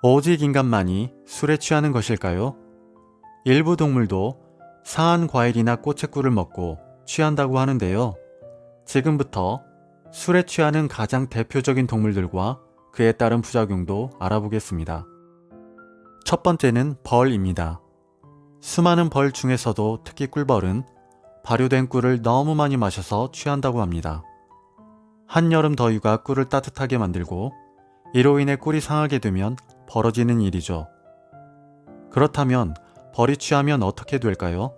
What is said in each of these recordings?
오직 인간만이 술에 취하는 것일까요? 일부 동물도 상한 과일이나 꽃의 꿀을 먹고 취한다고 하는데요. 지금부터 술에 취하는 가장 대표적인 동물들과 그에 따른 부작용도 알아보겠습니다. 첫 번째는 벌입니다. 수많은 벌 중에서도 특히 꿀벌은 발효된 꿀을 너무 많이 마셔서 취한다고 합니다. 한여름 더위가 꿀을 따뜻하게 만들고 이로 인해 꿀이 상하게 되면 벌어지는 일이죠. 그렇다면 벌이 취하면 어떻게 될까요?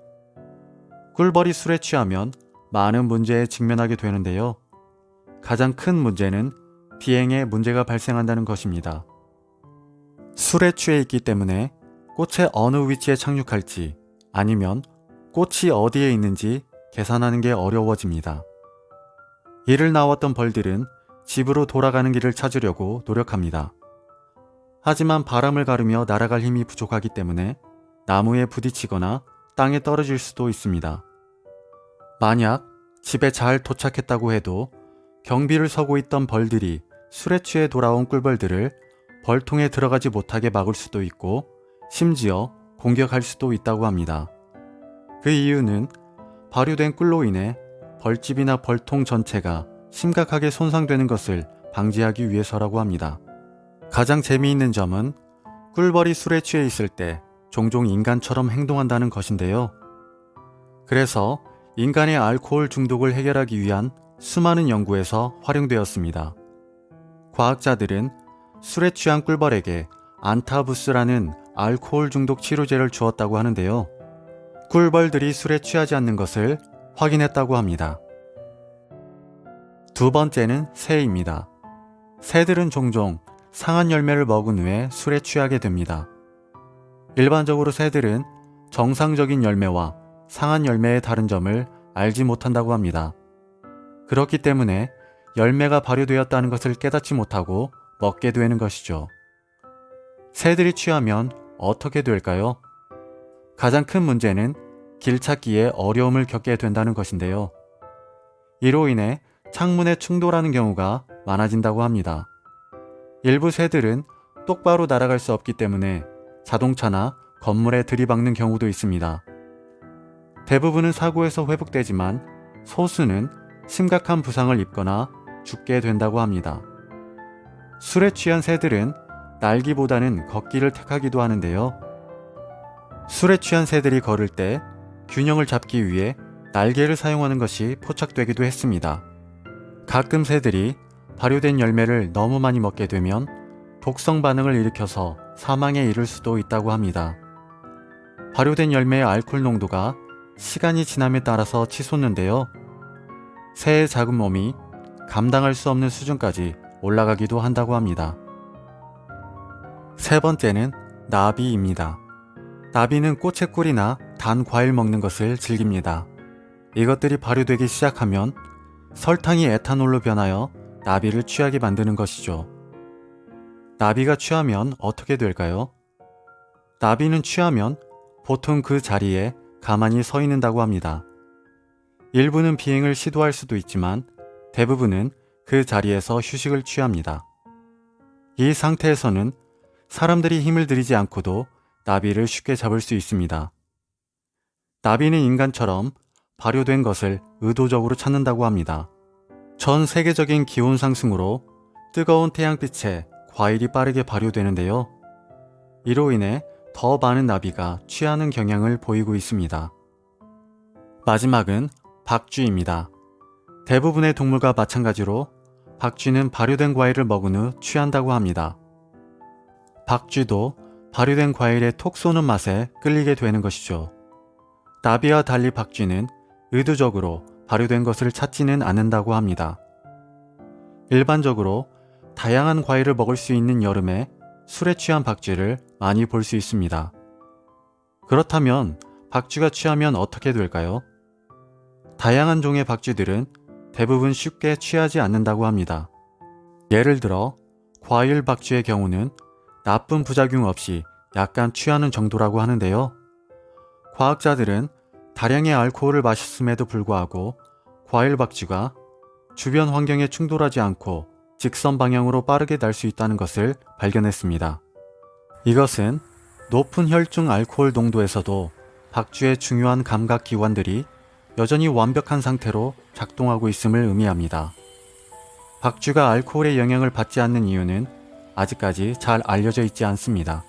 꿀벌이 술에 취하면 많은 문제에 직면하게 되는데요. 가장 큰 문제는 비행에 문제가 발생한다는 것입니다. 술에 취해 있기 때문에 꽃의 어느 위치에 착륙할지 아니면 꽃이 어디에 있는지 계산하는 게 어려워집니다. 이를 나왔던 벌들은 집으로 돌아가는 길을 찾으려고 노력합니다. 하지만 바람을 가르며 날아갈 힘이 부족하기 때문에 나무에 부딪히거나 땅에 떨어질 수도 있습니다. 만약 집에 잘 도착했다고 해도 경비를 서고 있던 벌들이 술에 취해 돌아온 꿀벌들을 벌통에 들어가지 못하게 막을 수도 있고 심지어 공격할 수도 있다고 합니다. 그 이유는 발효된 꿀로 인해 벌집이나 벌통 전체가 심각하게 손상되는 것을 방지하기 위해서라고 합니다. 가장 재미있는 점은 꿀벌이 술에 취해 있을 때 종종 인간처럼 행동한다는 것인데요. 그래서 인간의 알코올 중독을 해결하기 위한 수많은 연구에서 활용되었습니다. 과학자들은 술에 취한 꿀벌에게 안타부스라는 알코올 중독 치료제를 주었다고 하는데요. 꿀벌들이 술에 취하지 않는 것을 확인했다고 합니다. 두 번째는 새입니다. 새들은 종종 상한 열매를 먹은 후에 술에 취하게 됩니다. 일반적으로 새들은 정상적인 열매와 상한 열매의 다른 점을 알지 못한다고 합니다. 그렇기 때문에 열매가 발효되었다는 것을 깨닫지 못하고 먹게 되는 것이죠. 새들이 취하면 어떻게 될까요? 가장 큰 문제는 길 찾기에 어려움을 겪게 된다는 것인데요. 이로 인해 창문에 충돌하는 경우가 많아진다고 합니다. 일부 새들은 똑바로 날아갈 수 없기 때문에 자동차나 건물에 들이박는 경우도 있습니다. 대부분은 사고에서 회복되지만 소수는 심각한 부상을 입거나 죽게 된다고 합니다. 술에 취한 새들은 날기보다는 걷기를 택하기도 하는데요. 술에 취한 새들이 걸을 때 균형을 잡기 위해 날개를 사용하는 것이 포착되기도 했습니다. 가끔 새들이 발효된 열매를 너무 많이 먹게 되면 독성 반응을 일으켜서 사망에 이를 수도 있다고 합니다. 발효된 열매의 알코올 농도가 시간이 지남에 따라서 치솟는데요. 새의 작은 몸이 감당할 수 없는 수준까지 올라가기도 한다고 합니다. 세 번째는 나비입니다. 나비는 꽃의 꿀이나 단 과일 먹는 것을 즐깁니다. 이것들이 발효되기 시작하면 설탕이 에탄올로 변하여 나비를 취하게 만드는 것이죠. 나비가 취하면 어떻게 될까요? 나비는 취하면 보통 그 자리에 가만히 서 있는다고 합니다. 일부는 비행을 시도할 수도 있지만 대부분은 그 자리에서 휴식을 취합니다. 이 상태에서는 사람들이 힘을 들이지 않고도 나비를 쉽게 잡을 수 있습니다. 나비는 인간처럼 발효된 것을 의도적으로 찾는다고 합니다. 전 세계적인 기온 상승으로 뜨거운 태양빛에 과일이 빠르게 발효되는데요. 이로 인해 더 많은 나비가 취하는 경향을 보이고 있습니다. 마지막은 박쥐입니다. 대부분의 동물과 마찬가지로 박쥐는 발효된 과일을 먹은 후 취한다고 합니다. 박쥐도 발효된 과일의 톡 쏘는 맛에 끌리게 되는 것이죠. 나비와 달리 박쥐는 의도적으로 발효된 것을 찾지는 않는다고 합니다. 일반적으로 다양한 과일을 먹을 수 있는 여름에 술에 취한 박쥐를 많이 볼 수 있습니다. 그렇다면 박쥐가 취하면 어떻게 될까요? 다양한 종의 박쥐들은 대부분 쉽게 취하지 않는다고 합니다. 예를 들어 과일 박쥐의 경우는 나쁜 부작용 없이 약간 취하는 정도라고 하는데요. 과학자들은 다량의 알코올을 마셨음에도 불구하고 과일 박쥐가 주변 환경에 충돌하지 않고 직선 방향으로 빠르게 날 수 있다는 것을 발견했습니다. 이것은 높은 혈중 알코올 농도에서도 박쥐의 중요한 감각 기관들이 여전히 완벽한 상태로 작동하고 있음을 의미합니다. 박쥐가 알코올의 영향을 받지 않는 이유는 아직까지 잘 알려져 있지 않습니다.